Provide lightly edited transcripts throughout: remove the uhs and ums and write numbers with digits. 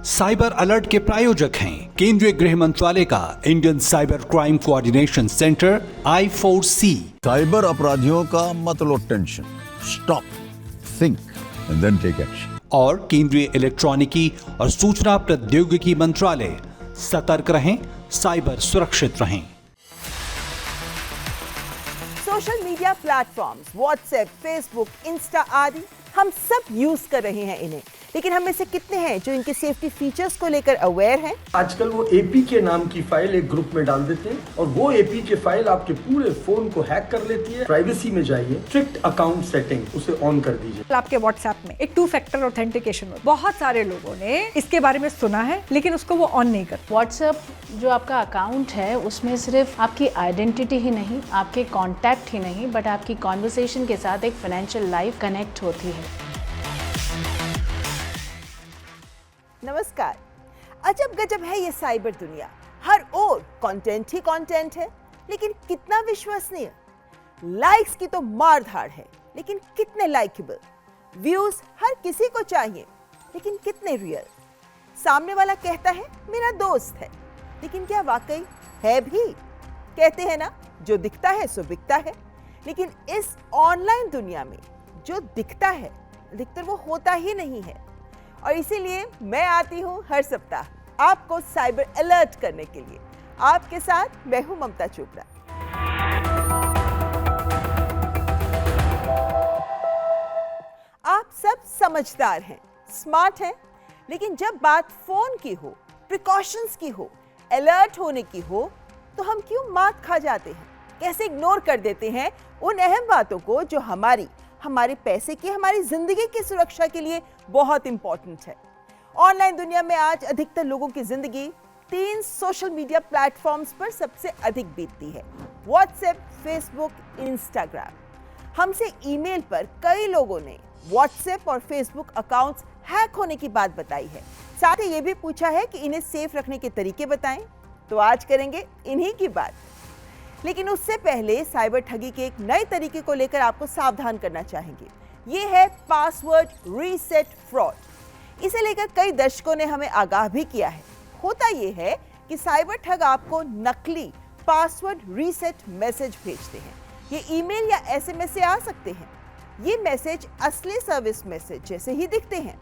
Cyber alert के प्रायोजक हैं केंद्रीय गृह मंत्रालय का Indian cyber crime coordination centre I4C। Cyber अपराधियों का मत लो tension, stop, think and then take action. और केंद्रीय इलेक्ट्रॉनिकी और सूचना प्रौद्योगिकी मंत्रालय, सतर्क रहें, साइबर सुरक्षित रहें। Social media platforms, WhatsApp, Facebook, Insta आदि हम सब यूज कर रहे हैं इन्हें, लेकिन हम में से कितने हैं जो इनके सेफ्टी फीचर्स को लेकर अवेयर हैं? आजकल वो एपी के नाम की फाइल एक ग्रुप में डाल देते हैं और वो एपी के फाइल आपके पूरे फोन को हैक कर लेती है। प्राइवेसी में जाइए, स्ट्रिक्ट अकाउंट सेटिंग उसे ऑन कर दीजिए। आपके व्हाट्सएप में एक 2 फैक्टर ऑथेंटिकेशन, बहुत सारे लोगों ने इसके बारे में सुना है लेकिन उसको वो ऑन नहीं करते। व्हाट्सएप जो आपका अकाउंट है उसमें सिर्फ आपकी आइडेंटिटी ही नहीं, आपके कॉन्टैक्ट ही नहीं, बट आपकी कॉन्वर्सेशन के साथ एक फाइनेंशियल लाइफ कनेक्ट होती है। नमस्कार। अजब गजब है ये साइबर दुनिया। हर ओर कंटेंट ही कंटेंट है, लेकिन कितना विश्वसनीय? लाइक्स की तो मार धाड़ है, लेकिन कितने लाइकेबल? व्यूज हर किसी को चाहिए, लेकिन कितने रियल? सामने वाला कहता है मेरा दोस्त है, लेकिन क्या वाकई है भी? कहते हैं ना, जो दिखता है सो बिकता है। लेकिन इस ऑनलाइन दुनिया में जो दिखता है अधिकतर वो होता ही नहीं है, और इसीलिए मैं आती हूँ हर सप्ताह आपको साइबर अलर्ट करने के लिए। आपके साथ मैं हूँ ममता चोपड़ा। आप सब समझदार हैं, स्मार्ट हैं, लेकिन जब बात फोन की हो, प्रिकॉशंस की हो, अलर्ट होने की हो, तो हम क्यों मात खा जाते हैं? कैसे इग्नोर कर देते हैं उन अहम बातों को जो हमारे पैसे की, हमारी जिंदगी की सुरक्षा के लिए बहुत इंपॉर्टेंट है। ऑनलाइन दुनिया में आज अधिकतर लोगों की जिंदगी 3 सोशल मीडिया प्लेटफॉर्म्स पर सबसे अधिक बीतती है: व्हाट्सएप, फेसबुक, इंस्टाग्राम। हमसे ईमेल पर कई लोगों ने व्हाट्सएप और फेसबुक अकाउंट्स हैक होने की बात बताई है। साथ ही ये भी पूछा है कि इन्हें सेफ रखने के तरीके बताएं। तो आज करेंगे इन्हीं की बात। लेकिन उससे पहले साइबर ठगी के एक नए तरीके को लेकर आपको सावधान करना चाहेंगे। ये है पासवर्ड रीसेट फ्रॉड। इसे लेकर कई दर्शकों ने हमें आगाह भी किया है। होता ये है कि साइबर ठग आपको नकली पासवर्ड रीसेट मैसेज भेजते हैं। ये ईमेल या एसएमएस से आ सकते हैं। ये मैसेज असली सर्विस मैसेज जैसे ही दिखते हैं।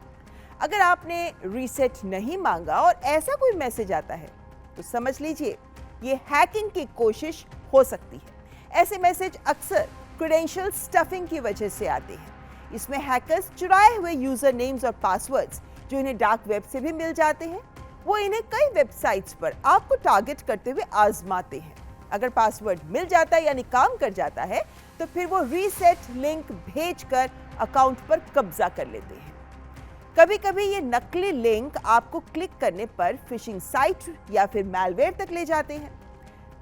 अगर आपने रीसेट नहीं मांगा और ऐसा कोई मैसेज आता है तो समझ लीजिए ये हैकिंग की कोशिश हो सकती है। ऐसे मैसेज अक्सर क्रेडेंशियल स्टफिंग की वजह से आते हैं। इसमें हैकर्स चुराए हुए यूजर नेम्स और पासवर्ड्स जो इन्हें डार्क वेब से भी मिल जाते हैं, वो इन्हें कई वेबसाइट्स पर आपको टारगेट करते हुए आजमाते हैं। अगर पासवर्ड मिल जाता है यानी काम कर जाता है, तो फिर वो रीसेट लिंक भेजकर अकाउंट पर कब्जा कर लेते हैं। कभी कभी ये नकली लिंक आपको क्लिक करने पर फिशिंग साइट या फिर मैलवेयर तक ले जाते हैं।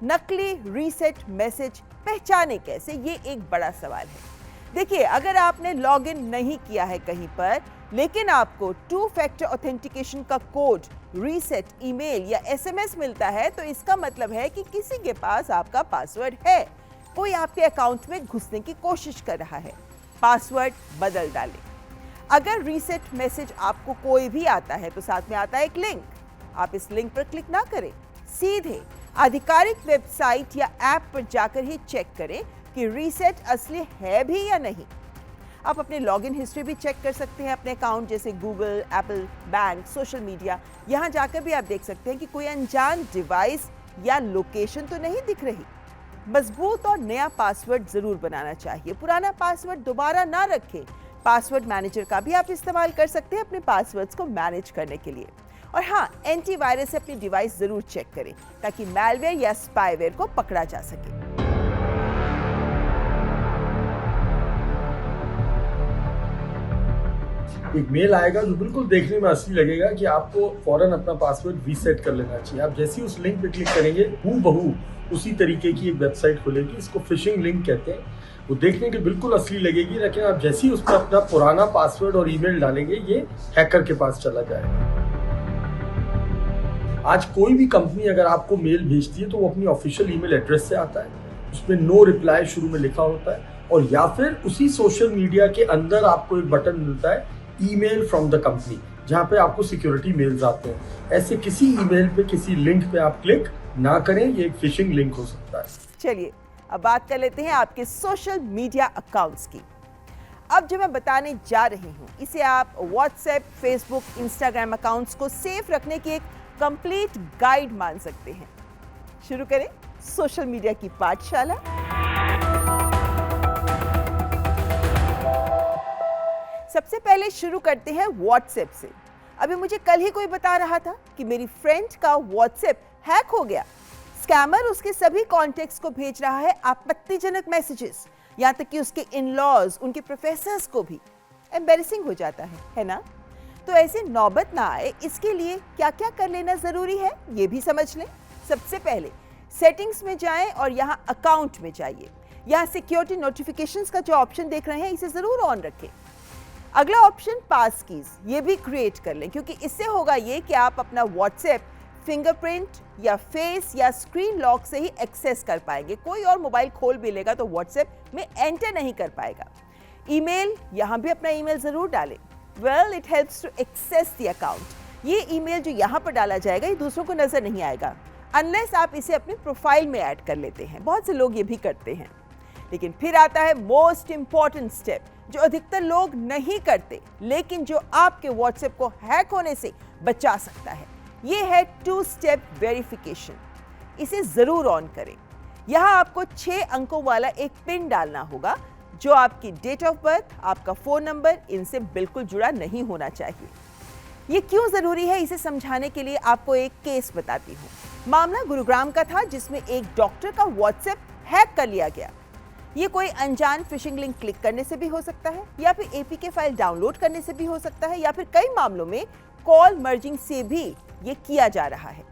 नकली रीसेट मैसेज पहचाने कैसे, ये एक बड़ा सवाल है। देखिए, अगर आपने लॉगिन नहीं किया है कहीं पर, लेकिन आपको 2 फैक्टर ऑथेंटिकेशन का कोड, रीसेट ईमेल या एसएमएस मिलता है, तो इसका मतलब है कि किसी के पास आपका पासवर्ड है। कोई आपके अकाउंट में घुसने की कोशिश कर रहा है। पासवर्ड बदल डालें। अगर रीसेट मैसेज आपको कोई भी आता है तो साथ में आता है एक लिंक। आप इस लिंक पर क्लिक ना करें, सीधे आधिकारिक वेबसाइट या ऐप पर जाकर ही चेक करें कि रीसेट असली है भी या नहीं। आप अपने लॉगिन हिस्ट्री भी चेक कर सकते हैं अपने अकाउंट, जैसे Google, Apple, bank, social media. यहाँ जाकर भी आप देख सकते हैं कि कोई अनजान डिवाइस या लोकेशन तो नहीं दिख रही। मजबूत और नया पासवर्ड जरूर बनाना चाहिए। पुराना पासवर्ड दोबारा ना रखें। पासवर्ड मैनेजर का भी आप इस्तेमाल कर सकते हैं अपने पासवर्ड्स को मैनेज करने के लिए। और हाँ, एंटीवायरस से अपनी डिवाइस जरूर चेक करें ताकि मैलवेयर या स्पाईवेयर को पकड़ा जा सके। एक मेल आएगा जो बिल्कुल देखने में असली लगेगा कि आपको फौरन अपना पासवर्ड रीसेट कर लेना चाहिए। आप जैसे ही उस लिंक पे क्लिक करेंगे, हूबहू उसी तरीके की एक वेबसाइट खुलेगी। इसको फिशिंग लिंक कहते हैं। वो देखने के बिल्कुल असली लगेगी, लेकिन आप जैसे ही उस पर अपना पुराना पासवर्ड और ईमेल डालेंगे, ये हैकर के पास चला जाएगा। आज कोई भी कंपनी अगर आपको मेल भेजती है तो वो अपनी ऑफिशियल ईमेल एड्रेस से आता है। उसमें नो रिप्लाई शुरू में लिखा होता है, और या फिर उसी सोशल मीडिया के अंदर आपको एक बटन मिलता है ईमेल फ्रॉम द कंपनी। जहाँ पे आपको सिक्योरिटी मेल्स आते हैं। ऐसे किसी ईमेल पे, किसी लिंक पे आप क्लिक ना करें, ये एक फिशिंग लिंक हो सकता है। चलिए अब बात कर लेते हैं आपके सोशल मीडिया अकाउंट्स की। अब जो मैं बताने जा रही हूँ इसे आप व्हाट्सएप, फेसबुक, इंस्टाग्राम अकाउंट्स को सेफ रखने की एक कंप्लीट गाइड मान सकते हैं। शुरू करें सोशल मीडिया की पाठशाला। सबसे पहले शुरू करते हैं व्हाट्सएप से। अभी मुझे कल ही कोई बता रहा था कि मेरी फ्रेंड का व्हाट्सएप हैक हो गया। स्कैमर उसके सभी कॉन्टैक्ट्स को भेज रहा है आपत्तिजनक मैसेजेस, यहाँ तक कि उसके इन-लॉज, उनके प्रोफेसर्स को भी। एम्बैरेसिंग हो जाता है ना? तो ऐसे नौबत ना आए इसके लिए क्या क्या कर लेना जरूरी है ये भी समझ लें। सबसे पहले सेटिंग्स में जाएं और यहाँ अकाउंट में जाइए। यहाँ सिक्योरिटी नोटिफिकेशंस का जो ऑप्शन देख रहे हैं इसे जरूर ऑन रखें। अगला ऑप्शन पास कीज, ये भी क्रिएट कर लें, क्योंकि इससे होगा ये कि आप अपना व्हाट्सएप फिंगरप्रिंट या फेस या स्क्रीन लॉक से ही एक्सेस कर पाएंगे। कोई और मोबाइल खोल भी लेगा तो व्हाट्सएप में एंटर नहीं कर पाएगा। ईमेल, यहाँ भी अपना ईमेल जरूर डालें। Well, it helps to access the account. ये ईमेल जो यहाँ पर डाला जाएगा ये दूसरों को नजर नहीं आएगा अनलेस आप इसे अपने प्रोफाइल में ऐड कर लेते हैं। बहुत से लोग ये भी करते हैं। लेकिन फिर आता है मोस्ट इंपॉर्टेंट स्टेप, जो अधिकतर लोग नहीं करते लेकिन जो आपके व्हाट्सएप को हैक होने से बचा सकता है। ये है 2 स्टेप वेरिफिकेशन। इसे जरूर ऑन करें। यहाँ आपको 6 अंकों वाला एक पिन डालना होगा जो आपकी डेट ऑफ बर्थ, आपका फोन नंबर, इनसे बिल्कुल जुड़ा नहीं होना चाहिए। ये क्यों जरूरी है इसे समझाने के लिए आपको एक केस बताती हूँ। मामला गुरुग्राम का था जिसमें एक डॉक्टर का व्हाट्सएप हैक कर लिया गया। ये कोई अनजान फिशिंग लिंक क्लिक करने से भी हो सकता है, या फिर एपीके फाइल डाउनलोड करने से भी हो सकता है, या फिर कई मामलों में कॉल मर्जिंग से भी ये किया जा रहा है।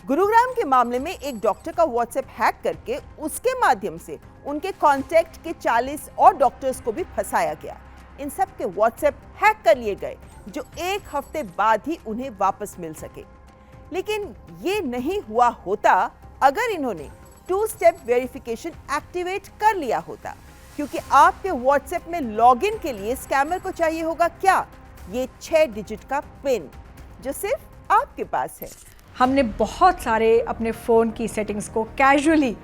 गुरुग्राम के मामले में एक डॉक्टर का व्हाट्सएप हैक करके उसके माध्यम से उनके कॉन्टैक्ट के 40 और डॉक्टर्स को भी फंसाया गया। इन सब के व्हाट्सएप हैक कर लिए गए जो 1 हफ्ते बाद ही उन्हें वापस मिल सके। लेकिन ये नहीं हुआ होता अगर इन्होंने 2 स्टेप वेरिफिकेशन एक्टिवेट कर लिया होता, क्योंकि आपके व्हाट्सएप में लॉगिन के लिए स्कैमर को चाहिए होगा क्या? ये 6 डिजिट का पिन जो सिर्फ आपके पास है। हमने बहुत सारे अपने फ़ोन की सेटिंग्स को कैजुअली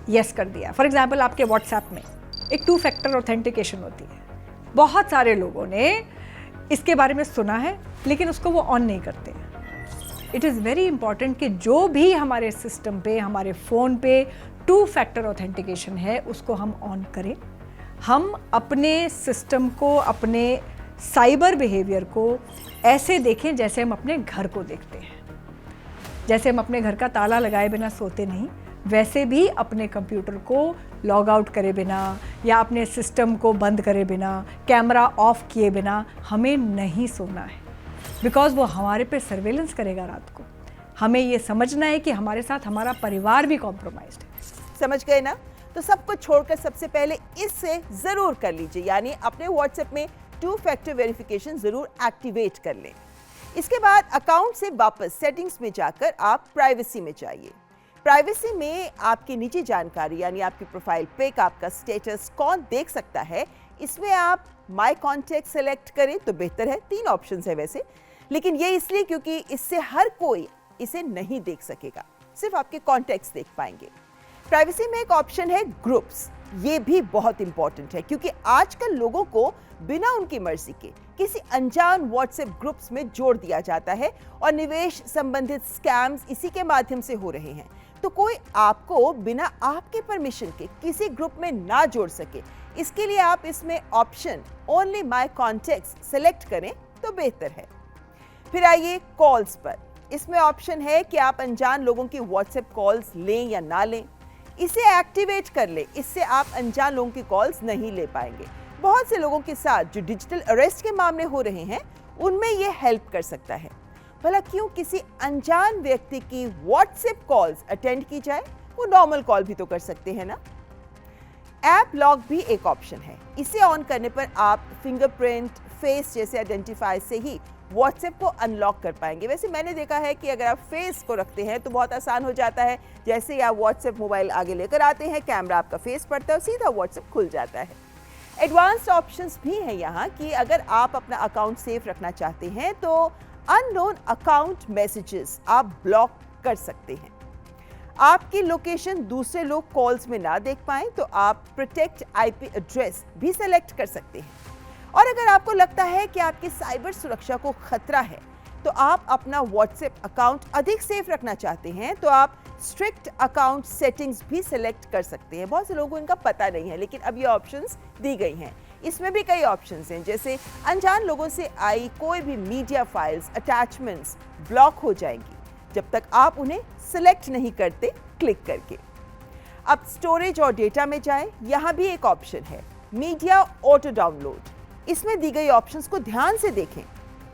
यस कर दिया। फॉर एग्जांपल, आपके व्हाट्सएप में एक 2 फैक्टर ऑथेंटिकेशन होती है। बहुत सारे लोगों ने इसके बारे में सुना है लेकिन उसको वो ऑन नहीं करते। इट इज़ वेरी इंपॉर्टेंट कि जो भी हमारे सिस्टम पे, हमारे फ़ोन पे 2 फैक्टर ऑथेंटिकेशन है उसको हम ऑन करें। हम अपने सिस्टम को, अपने साइबर बिहेवियर को ऐसे देखें जैसे हम अपने घर को देखते हैं। जैसे हम अपने घर का ताला लगाए बिना सोते नहीं, वैसे भी अपने कंप्यूटर को लॉग आउट करे बिना या अपने सिस्टम को बंद करे बिना, कैमरा ऑफ किए बिना हमें नहीं सोना है। बिकॉज वो हमारे पे सर्वेलेंस करेगा रात को। हमें ये समझना है कि हमारे साथ हमारा परिवार भी कॉम्प्रोमाइज्ड है। समझ गए ना? तो सबको छोड़कर सबसे पहले इससे जरूर कर लीजिए, यानी अपने व्हाट्सएप में 2 फैक्टर वेरिफिकेशन जरूर एक्टिवेट कर लें। इसके बाद अकाउंट से वापस सेटिंग्स में जाकर आप प्राइवेसी में जाइए। प्राइवेसी में आपकी निजी जानकारी यानी आपकी प्रोफाइल पिक, आपका स्टेटस कौन देख सकता है, इसमें आप माय कॉन्टैक्ट सेलेक्ट करें तो बेहतर है। 3 ऑप्शंस है वैसे, लेकिन ये इसलिए क्योंकि इससे हर कोई इसे नहीं देख सकेगा, सिर्फ आपके कॉन्टैक्ट्स देख पाएंगे। प्राइवेसी में एक ऑप्शन है ग्रुप्स। ये भी बहुत इंपॉर्टेंट है क्योंकि आजकल लोगों को बिना उनकी मर्जी के किसी अनजान व्हाट्सएप ग्रुप्स में जोड़ दिया जाता है और निवेश संबंधित स्कैम्स इसी के माध्यम से हो रहे हैं। तो कोई आपको बिना आपके परमिशन के किसी ग्रुप में ना जोड़ सके, इसके लिए आप इसमें option only my contacts select करें तो बेहतर है। फिर आइए कॉल्स पर। इसमें ऑप्शन है कि आप अनजान लोगों की व्हाट्सएप कॉल्स लें या ना लें। इसे एक्टिवेट कर ले, इससे आप अनजान लोगों की कॉल्स नहीं ले पाएंगे। बहुत से लोगों के साथ जो डिजिटल अरेस्ट के मामले हो रहे हैं उनमें यह हेल्प कर सकता है। भला क्यों किसी अनजान व्यक्ति की व्हाट्सएप कॉल्स अटेंड की जाए, वो नॉर्मल कॉल भी तो कर सकते हैं ना। ऐप लॉक भी एक ऑप्शन है। इसे ऑन करने पर आप फिंगरप्रिंट, फेस जैसे आइडेंटिफायर से ही व्हाट्सएप को अनलॉक कर पाएंगे। वैसे मैंने देखा है कि अगर आप फेस को रखते हैं तो बहुत आसान हो जाता है। जैसे ही आप व्हाट्सएप मोबाइल आगे लेकर आते हैं, कैमरा आपका फेस पड़ता है और सीधा व्हाट्सएप खुल जाता है। एडवांस्ड ऑप्शंस भी हैं यहाँ कि अगर आप अपना अकाउंट सेफ रखना चाहते हैं तो अननोन अकाउंट मैसेजेस आप ब्लॉक कर सकते हैं। आपकी लोकेशन दूसरे लोग कॉल्स में ना देख पाएं तो आप प्रोटेक्ट आईपी एड्रेस भी सेलेक्ट कर सकते हैं। और अगर आपको लगता है कि आपकी साइबर सुरक्षा को खतरा है तो आप अपना व्हाट्सएप अकाउंट अधिक सेफ रखना चाहते हैं तो आप स्ट्रिक्ट अकाउंट सेटिंग्स भी सेलेक्ट कर सकते हैं। बहुत से लोगों को इनका पता नहीं है, लेकिन अब ये ऑप्शंस दी गई हैं। इसमें भी कई ऑप्शंस हैं, जैसे अनजान लोगों से आई कोई भी मीडिया फाइल्स अटैचमेंट्स ब्लॉक हो जाएंगी जब तक आप उन्हें सिलेक्ट नहीं करते क्लिक करके। अब स्टोरेज और डेटा में जाएं, यहाँ भी एक ऑप्शन है मीडिया ऑटो डाउनलोड। इसमें दी गई ऑप्शंस को ध्यान से देखें।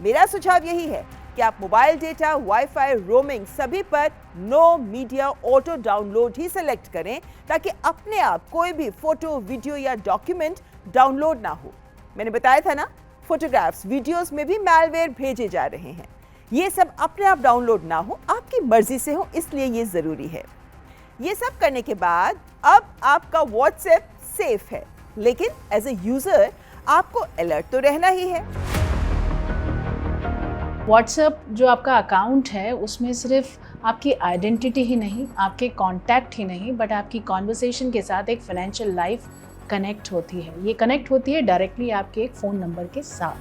मेरा सुझाव यही है कि आप मोबाइल डेटा, वाईफाई, रोमिंग सभी पर नो मीडिया ऑटो डाउनलोड ही सिलेक्ट करें ताकि अपने आप कोई भी फोटो, वीडियो या डॉक्यूमेंट डाउनलोड ना हो। मैंने बताया था ना, फोटोग्राफ्स, वीडियोस में भी मैलवेयर भेजे जा रहे हैं। ये सब अपने आप डाउनलोड ना हो, आपकी मर्जी से हो, इसलिए ये जरूरी है। ये सब करने के बाद अब आपका व्हाट्सएप सेफ है, लेकिन एज ए यूजर आपको अलर्ट तो रहना ही है। व्हाट्सएप जो आपका अकाउंट है उसमें सिर्फ आपकी आइडेंटिटी ही नहीं, आपके कॉन्टैक्ट ही नहीं, बट आपकी कॉन्वर्सेशन के साथ एक फाइनेंशियल लाइफ कनेक्ट होती है। ये कनेक्ट होती है डायरेक्टली आपके एक फ़ोन नंबर के साथ।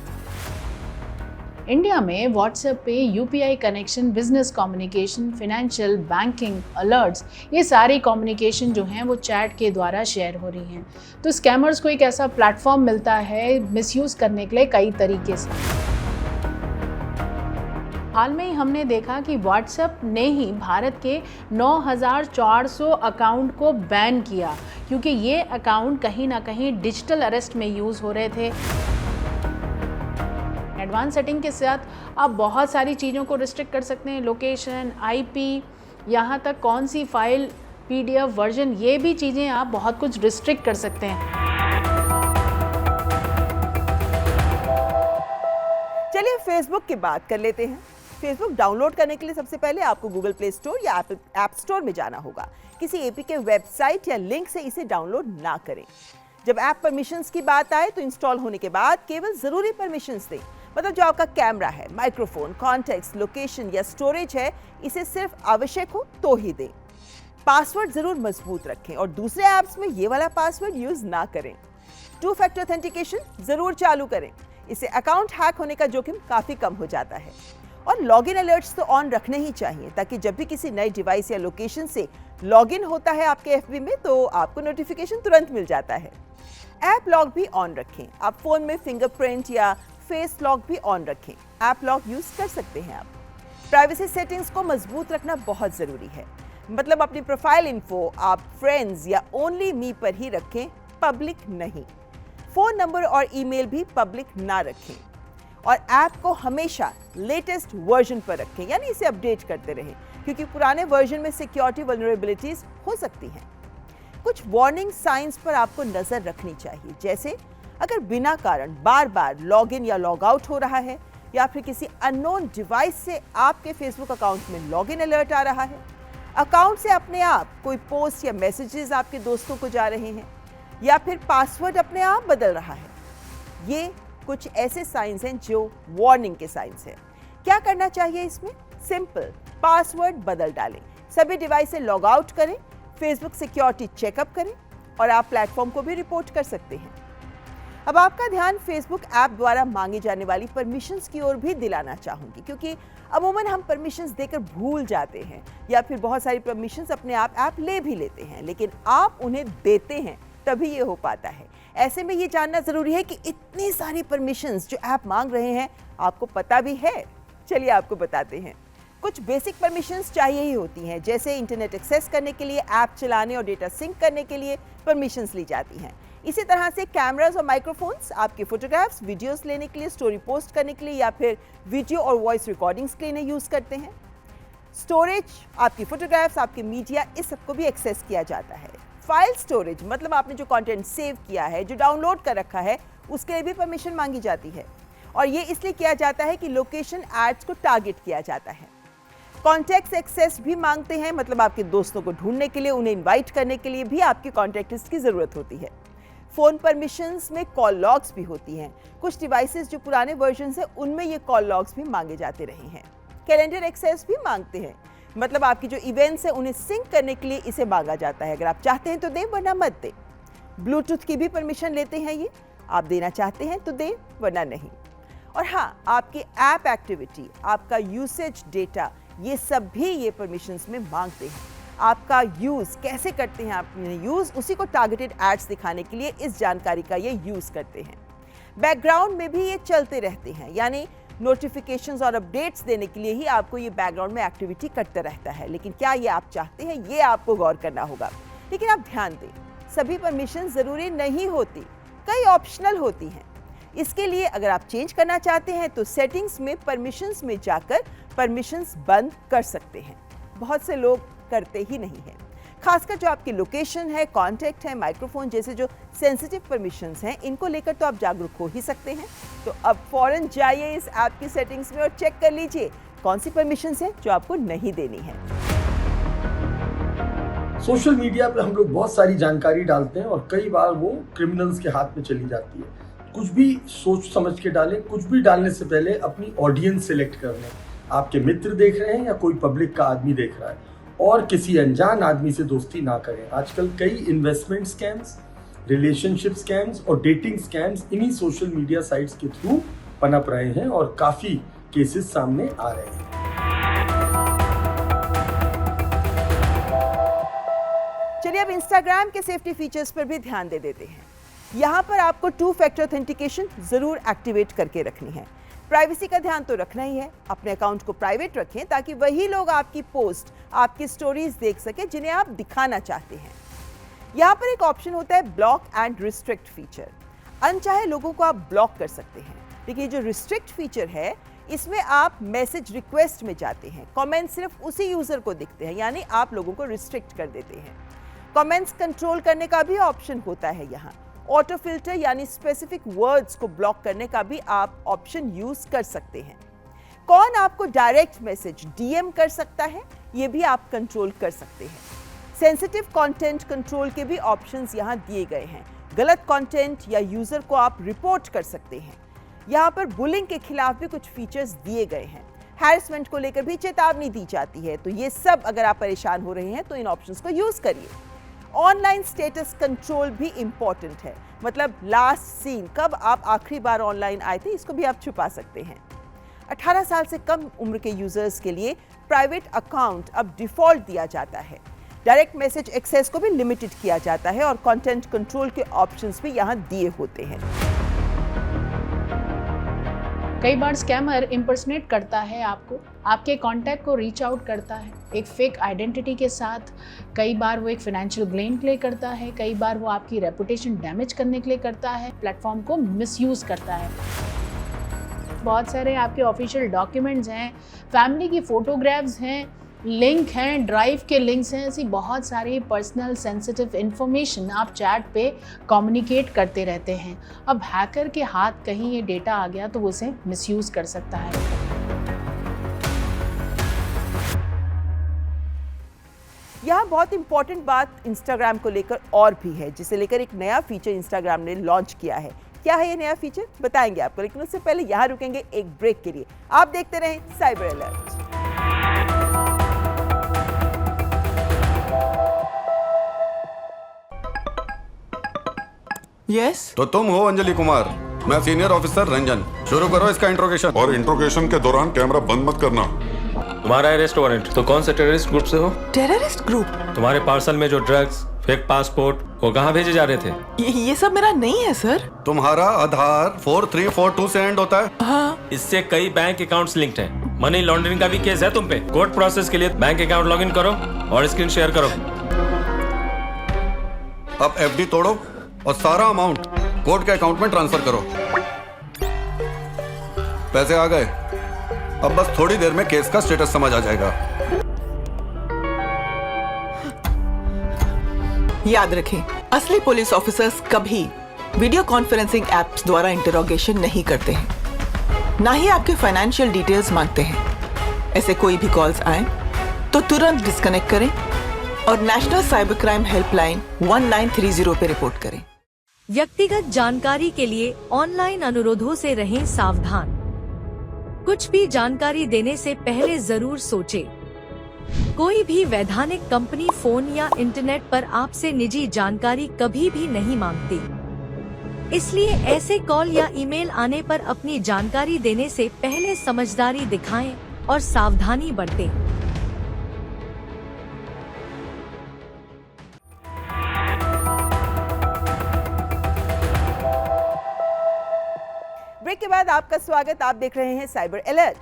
इंडिया में व्हाट्सएप पे UPI connection, business communication, financial, banking, alerts, ये सारी कम्युनिकेशन जो हैं वो चैट के द्वारा शेयर हो रही हैं। तो स्कैमर्स को एक ऐसा प्लेटफॉर्म मिलता है मिसयूज़ करने के लिए कई तरीके से। हाल में ही हमने देखा कि व्हाट्सएप ने ही भारत के 9,400 अकाउंट को बैन किया क्योंकि ये अकाउंट कहीं ना कहीं डिजिटल अरेस्ट में यूज़ हो रहे थे। एडवांस सेटिंग के साथ आप बहुत सारी चीज़ों को रिस्ट्रिक्ट कर सकते हैं, लोकेशन, आईपी, यहाँ तक कौन सी फाइल, पीडीएफ वर्जन, ये भी चीज़ें आप बहुत कुछ रिस्ट्रिक्ट कर सकते हैं। चलिए फेसबुक की बात कर लेते हैं। फेसबुक डाउनलोड करने के लिए सबसे पहले आपको गूगल प्ले स्टोर या ऐप स्टोर में जाना होगा। किसी एपीके वेबसाइट या लिंक से इसे डाउनलोड ना करें। जब ऐप परमिशंस की बात आए तो इंस्टॉल होने के बाद केवल ज़रूरी परमिशंस दें। मतलब जो आपका कैमरा है, माइक्रोफोन, कॉन्टेक्ट्स, लोकेशन या स्टोरेज है, इसे सिर्फ आवश्यक हो तो ही दें। पासवर्ड ज़रूर मजबूत रखें और दूसरे ऐप्स में ये वाला पासवर्ड यूज़ ना करें। 2 फैक्टर ऑथेंटिकेशन ज़रूर चालू करें। इससे अकाउंट हैक होने का जोखिम काफ़ी कम हो जाता है। और लॉगिन अलर्ट्स तो ऑन रखने ही चाहिए ताकि जब भी किसी नए डिवाइस या लोकेशन से लॉगिन होता है आपके एफबी में तो आपको नोटिफिकेशन तुरंत मिल जाता है। ऐप लॉक भी ऑन रखें। आप फोन में फिंगरप्रिंट या फेस लॉक भी ऑन रखें। ऐप लॉक यूज कर सकते हैं आप। प्राइवेसी सेटिंग्स को मजबूत रखना बहुत जरूरी है। मतलब अपनी प्रोफाइल इन्फो आप फ्रेंड्स या ओनली मी पर ही रखें, पब्लिक नहीं। फोन नंबर और ईमेल भी पब्लिक ना रखें और ऐप को हमेशा लेटेस्ट वर्जन पर रखें, यानी इसे अपडेट करते रहें क्योंकि पुराने वर्जन में सिक्योरिटी वल्नरेबिलिटीज हो सकती हैं। कुछ वार्निंग साइंस पर आपको नजर रखनी चाहिए, जैसे अगर बिना कारण बार बार लॉगिन या लॉग आउट हो रहा है या फिर किसी अननोन डिवाइस से आपके फेसबुक अकाउंट में लॉगिन अलर्ट आ रहा है, अकाउंट से अपने आप कोई पोस्ट या मैसेजेस आपके दोस्तों को जा रहे हैं या फिर पासवर्ड अपने आप बदल रहा है। ये कुछ ऐसे साइंस हैं जो वार्निंग के साइंस हैं। क्या करना चाहिए इसमें? सिंपल, पासवर्ड बदल डालें, सभी डिवाइस से लॉग आउट करें, फेसबुक सिक्योरिटी चेकअप करें और आप प्लेटफॉर्म को भी रिपोर्ट कर सकते हैं। अब आपका ध्यान फेसबुक ऐप द्वारा मांगी जाने वाली परमिशंस की ओर भी दिलाना चाहूंगी क्योंकि अमूमन हम परमिशंस देकर भूल जाते हैं या फिर बहुत सारी परमिशंस अपने आप ऐप ले भी लेते हैं, लेकिन आप उन्हें देते हैं तभी ये हो पाता है। ऐसे में ये जानना जरूरी है कि इतनी सारी परमिशंस जो ऐप मांग रहे हैं आपको पता भी है। चलिए आपको बताते हैं। कुछ बेसिक परमिशंस चाहिए ही होती हैं, जैसे इंटरनेट एक्सेस करने के लिए, ऐप चलाने और डेटा सिंक करने के लिए परमिशंस ली जाती हैं। इसी तरह से कैमरास और माइक्रोफोन्स आपके फोटोग्राफ्स, वीडियोस लेने के लिए, स्टोरी पोस्ट करने के लिए या फिर वीडियो और वॉइस रिकॉर्डिंग्स के लिए यूज करते हैं। स्टोरेज, आपकी फोटोग्राफ्स, आपके मीडिया, इस सबको भी एक्सेस किया जाता है। फाइल स्टोरेज, मतलब आपने जो कंटेंट सेव किया है, जो डाउनलोड कर रखा है, उसके लिए भी परमिशन मांगी जाती है और ये इसलिए किया जाता है कि लोकेशन एड्स को टारगेट किया जाता है। कॉन्टैक्ट एक्सेस भी मांगते हैं, मतलब आपके दोस्तों को ढूंढने के लिए, उन्हें इनवाइट करने के लिए भी आपकी कॉन्टैक्ट लिस्ट की जरूरत होती है। फ़ोन परमिशंस में कॉल लॉग्स भी होती हैं। कुछ डिवाइसेस जो पुराने वर्जन हैं उनमें ये कॉल लॉग्स भी मांगे जाते रहे हैं। कैलेंडर एक्सेस भी मांगते हैं, मतलब आपकी जो इवेंट्स हैं उन्हें सिंक करने के लिए इसे मांगा जाता है। अगर आप चाहते हैं तो दें, वरना मत दें। ब्लूटूथ की भी परमिशन लेते हैं ये, आप देना चाहते हैं तो दें, वरना नहीं। और हाँ, आपकी ऐप एक्टिविटी, आपका यूसेज डेटा, ये सब भी ये परमिशंस में मांगते हैं। आपका यूज़ कैसे करते हैं आपने यूज़, उसी को टारगेटेड एड्स दिखाने के लिए इस जानकारी का ये यूज़ करते हैं। बैकग्राउंड में भी ये चलते रहते हैं, यानी नोटिफिकेशंस और अपडेट्स देने के लिए ही आपको ये बैकग्राउंड में एक्टिविटी करता रहता है। लेकिन क्या ये आप चाहते हैं, ये आपको गौर करना होगा। लेकिन आप ध्यान दें, सभी परमिशन ज़रूरी नहीं होती, कई ऑप्शनल होती हैं। इसके लिए अगर आप चेंज करना चाहते हैं तो सेटिंग्स में परमिशंस में जाकर परमिशंस बंद कर सकते हैं। बहुत से लोग करते ही नहीं हैं, खासकर जो आपकी लोकेशन है, कॉन्टैक्ट है, माइक्रोफोन जैसे जो सेंसिटिव परमिशंस हैं, इनको लेकर तो आप जागरूक हो ही सकते हैं। तो अब फौरन जाइए इस ऐप की सेटिंग्स में और चेक कर लीजिए कौन सी परमिशंस हैं जो आपको नहीं देनी है। सोशल मीडिया पे हम लोग बहुत सारी जानकारी डालते हैं और कई बार वो क्रिमिनल्स के हाथ में चली जाती है। कुछ भी सोच समझ के डालें, कुछ भी डालने से पहले अपनी ऑडियंस सिलेक्ट कर लें। आपके मित्र देख रहे हैं या कोई पब्लिक का आदमी देख रहा है, और किसी अनजान आदमी से दोस्ती ना करें। आजकल कई इन्वेस्टमेंट स्कैम्स, रिलेशनशिप स्कैम्स और डेटिंग स्कैम्स इन्हीं सोशल मीडिया साइट्स के थ्रू पनप रहे हैं और काफ़ी केसेस सामने आ रहे हैं। चलिए अब इंस्टाग्राम के सेफ्टी फीचर्स पर भी ध्यान दे देते हैं। यहाँ पर आपको 2 फैक्टर ऑथेंटिकेशन ज़रूर एक्टिवेट करके रखनी है। प्राइवेसी का ध्यान तो रखना ही है, अपने अकाउंट को प्राइवेट रखें ताकि वही लोग आपकी पोस्ट, आपकी स्टोरीज देख सके जिन्हें आप दिखाना चाहते हैं। यहाँ पर एक ऑप्शन होता है ब्लॉक एंड रिस्ट्रिक्ट फीचर। अनचाहे लोगों को आप ब्लॉक कर सकते हैं, लेकिन जो रिस्ट्रिक्ट फीचर है इसमें आप मैसेज रिक्वेस्ट में जाते हैं, कमेंट सिर्फ उसी यूजर को दिखते हैं, यानी आप लोगों को रिस्ट्रिक्ट कर देते हैं। कमेंट्स कंट्रोल करने का भी ऑप्शन होता है यहाँ। ऑटो फिल्टर यानी स्पेसिफिक वर्ड्स को ब्लॉक करने का भी आप ऑप्शन यूज कर सकते हैं। कौन आपको डायरेक्ट मैसेज डीएम कर सकता है, ये भी आप कंट्रोल कर सकते हैं। सेंसिटिव कंटेंट कंट्रोल के भी ऑप्शंस यहाँ दिए गए हैं। गलत कंटेंट या यूजर को आप रिपोर्ट कर सकते हैं। यहाँ पर बुलिंग के खिलाफ भी कुछ फीचर्स दिए गए हैं। हैरेसमेंट को लेकर भी चेतावनी दी जाती है। तो ये सब अगर आप परेशान हो रहे हैं तो इन ऑप्शंस को यूज करिए। ऑनलाइन स्टेटस कंट्रोल भी इंपॉर्टेंट है, मतलब लास्ट सीन, कब आप आखिरी बार ऑनलाइन आए थे, इसको भी आप छुपा सकते हैं। 18 साल से कम उम्र के यूजर्स के लिए प्राइवेट अकाउंट अब डिफॉल्ट दिया जाता है। डायरेक्ट मैसेज एक्सेस को भी लिमिटेड किया जाता है और कंटेंट कंट्रोल के ऑप्शंस भी यहाँ दिए होते हैं। कई बार स्कैमर इम्पर्सनेट करता है आपको, आपके कांटेक्ट को रीच आउट करता है एक फेक आइडेंटिटी के साथ। कई बार वो एक फाइनेंशियल गेन के लिए करता है, कई बार वो आपकी रेपुटेशन डैमेज करने के लिए करता है, प्लेटफॉर्म को मिसयूज़ करता है। बहुत सारे आपके ऑफिशियल डॉक्यूमेंट्स हैं, फैमिली की फोटोग्राफ्स हैं, लिंक हैं, ड्राइव के लिंक्स हैं, ऐसी बहुत सारी पर्सनल सेंसिटिव इंफॉर्मेशन आप चैट पे कम्युनिकेट करते रहते हैं। अब हैकर के हाथ कहीं ये डेटा आ गया तो वो उसे मिसयूज़ कर सकता है। यहाँ बहुत इंपॉर्टेंट बात इंस्टाग्राम को लेकर और भी है, जिसे लेकर एक नया फीचर इंस्टाग्राम ने लॉन्च किया है। क्या है ये नया फीचर, बताएंगे आपको, लेकिन उससे पहले यहाँ रुकेंगे एक ब्रेक के लिए। आप देखते रहें साइबर अलर्ट। यस तो तुम हो अंजलि कुमार, मैं सीनियर ऑफिसर रंजन। शुरू करो इसका इंट्रोगेशन। और इंट्रोगेशन के दौरान कैमरा बंद मत करना। तुम्हारा अरेस्ट वारंट। तो कौन से टेररिस्ट ग्रुप से हो? Terrorist group? तुम्हारे पार्सल में जो ड्रग्स, फेक पासपोर्ट, वो कहाँ भेजे जा रहे थे? ये सब मेरा नहीं है सर। तुम्हारा आधार 4342 से एंड होता है। हाँ। इससे कई बैंक अकाउंट्स लिंक्ड हैं। मनी लॉन्ड्रिंग का भी केस है तुम पे। कोर्ट प्रोसेस के लिए बैंक अकाउंट लॉगिन करो और स्क्रीन शेयर करो। अब एफडी तोड़ो और सारा अमाउंट कोर्ट के अकाउंट में ट्रांसफर करो। पैसे आ गए। अब बस थोड़ी देर में केस का स्टेटस समझ आ जाएगा। याद रखें, असली पुलिस ऑफिसर्स कभी वीडियो कॉन्फ्रेंसिंग एप्स द्वारा इंटरोगेशन नहीं करते हैं, ना ही आपके फाइनेंशियल डिटेल्स मांगते हैं। ऐसे कोई भी कॉल्स आए तो तुरंत डिस्कनेक्ट करें और नेशनल साइबर क्राइम हेल्पलाइन 1930 पे रिपोर्ट करें। व्यक्तिगत जानकारी के लिए ऑनलाइन अनुरोधों से रहें सावधान। कुछ भी जानकारी देने से पहले जरूर सोचें। कोई भी वैधानिक कंपनी फोन या इंटरनेट पर आपसे निजी जानकारी कभी भी नहीं मांगती। इसलिए ऐसे कॉल या ईमेल आने पर अपनी जानकारी देने से पहले समझदारी दिखाएं और सावधानी बरतें। ब्रेक के बाद आपका स्वागत। आप देख रहे हैं साइबर अलर्ट।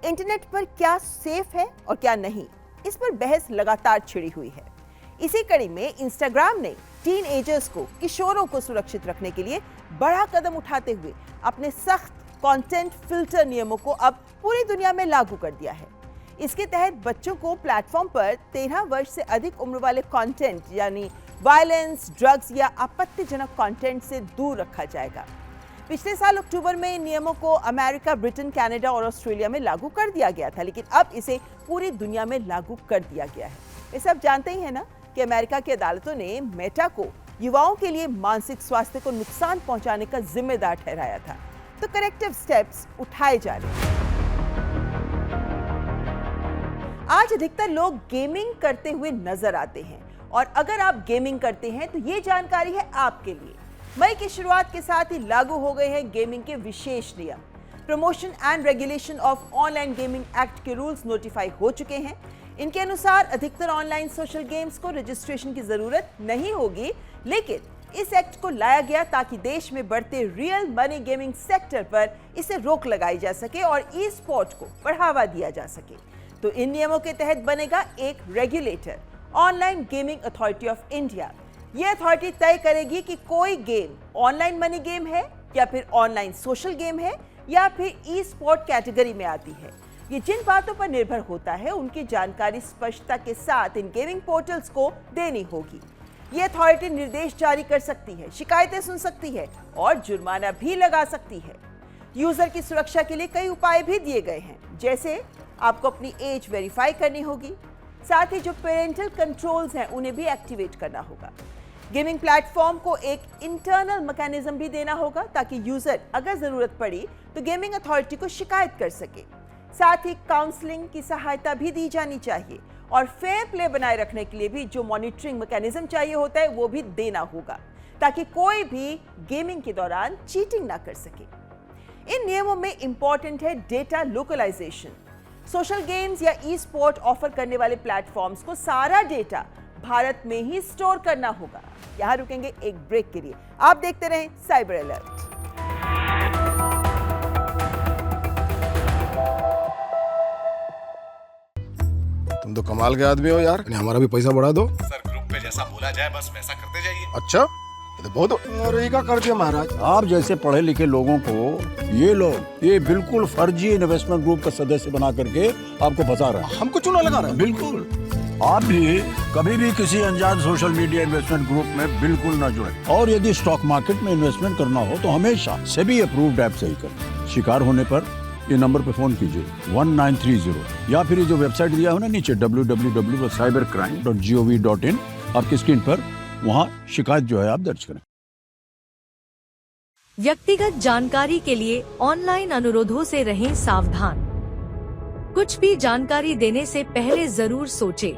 इंटरनेट पर क्या सेफ है और क्या नहीं, इस पर बहस लगातार छिड़ी हुई है। इसी कड़ी में इंस्टाग्राम ने टीनएजर्स को, किशोरों को सुरक्षित रखने के लिए बड़ा कदम उठाते हुए अपने सख्त कंटेंट फिल्टर नियमों को अब पूरी दुनिया में लागू कर दिया है। इसके तहत बच्चों को प्लेटफॉर्म पर 13 वर्ष से अधिक उम्र वाले कंटेंट यानी वायलेंस, ड्रग्स या आपत्तिजनक कंटेंट से दूर रखा जाएगा। पिछले साल अक्टूबर में इन नियमों को अमेरिका, ब्रिटेन, कनाडा और ऑस्ट्रेलिया में लागू कर दिया गया था, लेकिन अब इसे पूरी दुनिया में लागू कर दिया गया है। ये सब जानते ही है ना कि अमेरिका की अदालतों ने मेटा को युवाओं के लिए मानसिक स्वास्थ्य को नुकसान पहुंचाने का जिम्मेदार ठहराया था, तो करेक्टिव स्टेप्स उठाए जा रहे हैं। आज अधिकतर लोग गेमिंग करते हुए नजर आते हैं, और अगर आप गेमिंग करते हैं तो ये जानकारी है आपके लिए। मई की शुरुआत के साथ ही लागू हो गए हैं गेमिंग के विशेष नियम। Promotion and regulation of online gaming act के रूल्स नोटिफाई हो चुके हैं। इनके अनुसार अधिकतर ऑनलाइन सोशल गेम्स को रजिस्ट्रेशन की जरूरत नहीं होगी, लेकिन इस एक्ट को लाया गया ताकि देश में बढ़ते रियल मनी गेमिंग सेक्टर पर इसे रोक लगाई जा सके और ई स्पोर्ट को बढ़ावा दिया जा सके। तो इन नियमों के तहत बनेगा एक regulator, online gaming authority of India. ये अथॉरिटी तय करेगी कि कोई गेम ऑनलाइन मनी गेम है या फिर ऑनलाइन सोशल गेम है या फिर ई स्पोर्ट कैटेगरी में आती है। ये जिन बातों पर निर्भर होता है उनकी जानकारी स्पष्टता के साथ इन गेमिंग पोर्टल्स को देनी होगी। ये अथॉरिटी निर्देश जारी कर सकती है, शिकायतें सुन सकती है और जुर्माना भी लगा सकती है। यूजर की सुरक्षा के लिए कई उपाय भी दिए गए हैं, जैसे आपको अपनी एज वेरीफाई करनी होगी, साथ ही जो पेरेंटल कंट्रोल्स हैं उन्हें भी एक्टिवेट करना होगा। गेमिंग प्लेटफॉर्म को एक इंटरनल मैकेनिज्म भी देना होगा ताकि यूजर अगर जरूरत पड़ी तो गेमिंग अथॉरिटी को शिकायत कर सके। साथ ही काउंसलिंग की सहायता भी दी जानी चाहिए और फेयर प्ले बनाए रखने के लिए भी जो मॉनिटरिंग मैकेनिज्म चाहिए होता है वो भी देना होगा ताकि कोई भी गेमिंग के दौरान चीटिंग ना कर सके। इन नियमों में इंपॉर्टेंट है डेटा लोकलाइजेशन। सोशल गेम्स या ई स्पोर्ट ऑफर करने वाले प्लेटफॉर्म्स को सारा डेटा भारत में ही स्टोर करना होगा। यहां रुकेंगे एक ब्रेक के लिए। आप देखते रहें साइबर अलर्ट। तुम तो कमाल के आदमी हो यार, हमारा भी पैसा बढ़ा दो। सर ग्रुप पे जैसा बोला जाए बस वैसा करते जाइए। अच्छा, ये तो बहुत और का कर दिया महाराज। आप जैसे पढ़े लिखे लोगों को ये लोग ये बिल्कुल फर्जी इन्वेस्टमेंट ग्रुप का सदस्य बना करके आपको फंसा रहे हैं। हमको चूना लगा रहे हैं। बिल्कुल, आप भी कभी भी किसी अनजान सोशल मीडिया इन्वेस्टमेंट ग्रुप में बिल्कुल न जुड़े। और यदि स्टॉक मार्केट में इन्वेस्टमेंट करना हो तो हमेशा सेबी अप्रूव्ड ऐप से ही करें। शिकार होने पर ये नंबर पे फोन कीजिए 1930 या फिर ये जो वेबसाइट दिया है ना नीचे www.cybercrime.gov.in आपकी स्क्रीन पर, वहाँ शिकायत जो है आप दर्ज करें। व्यक्तिगत जानकारी के लिए ऑनलाइन अनुरोधों से रहें सावधान। कुछ भी जानकारी देने से पहले जरूर सोचें।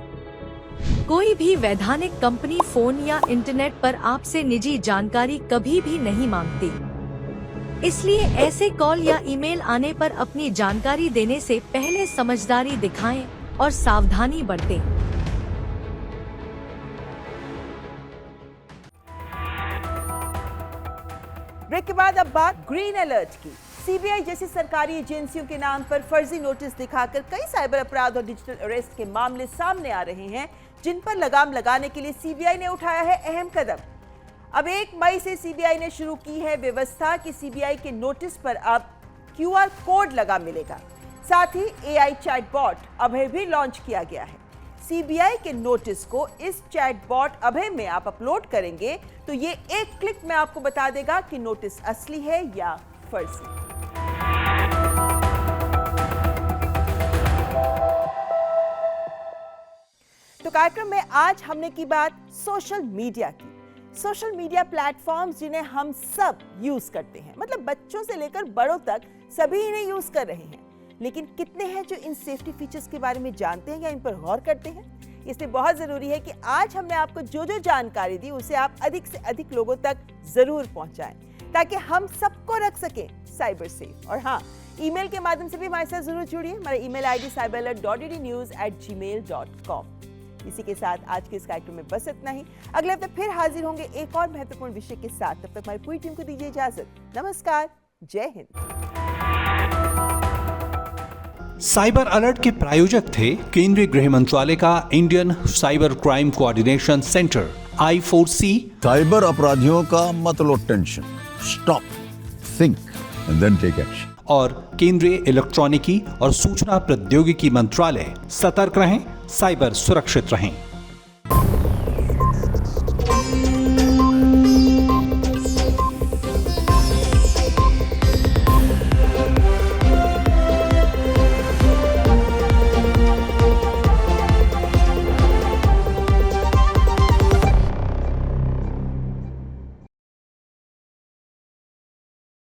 कोई भी वैधानिक कंपनी फोन या इंटरनेट पर आपसे निजी जानकारी कभी भी नहीं मांगती। इसलिए ऐसे कॉल या ईमेल आने पर अपनी जानकारी देने से पहले समझदारी दिखाएं और सावधानी बरतें। ब्रेक के बाद अब बात ग्रीन अलर्ट की। सीबीआई जैसी सरकारी एजेंसियों के नाम पर फर्जी नोटिस दिखाकर कई साइबर अपराध और डिजिटल अरेस्ट के मामले सामने आ रहे हैं, जिन पर लगाम लगाने के लिए सीबीआई ने उठाया है अहम कदम। अब 1 मई से सीबीआई ने शुरू की है व्यवस्था कि सीबीआई के नोटिस पर अब क्यूआर कोड लगा मिलेगा। साथ ही एआई चैटबॉट अभय भी लॉन्च किया गया है। सीबीआई के नोटिस को इस चैटबॉट अभय में आप अपलोड करेंगे तो ये एक क्लिक में आपको बता देगा कि नोटिस असली है या फर्जी। तो कार्यक्रम में आज हमने की बात सोशल मीडिया की। सोशल मीडिया प्लेटफॉर्म्स जिन्हें हम सब यूज करते हैं, मतलब बच्चों से लेकर बड़ों तक सभी इन्हें यूज कर रहे हैं, लेकिन कितने हैं जो इन सेफ्टी फीचर्स के बारे में जानते हैं या इन पर गौर करते हैं? इसलिए बहुत जरूरी है कि आज हमने आपको जो जो जानकारी दी उसे आप अधिक से अधिक लोगों तक जरूर पहुंचाएं, ताकि हम सबको रख सकें साइबर सेफ। और हाँ, ईमेल के माध्यम से भी हमारे साथ जरूर जुड़िए। हमारा ईमेल आईडी cyberalert.ddnews@gmail.com। इसी के साथ आज के इस कार्यक्रम में बस इतना ही। अगले हफ्ते फिर हाजिर होंगे एक और महत्वपूर्ण विषय के साथ। तब तक हमारी पूरी टीम को दीजिए इजाजत। नमस्कार, जय हिंद। साइबर अलर्ट के प्रायोजक थे केंद्रीय गृह मंत्रालय का Indian cyber crime coordination centre I4C। Cyber अपराधियों का मत लो tension, stop, think and then take action. और केंद्रीय इलेक्ट्रॉनिकी और सूचना प्रौद्योगिकी मंत्रालय। सतर्क रहें, साइबर सुरक्षित रहें।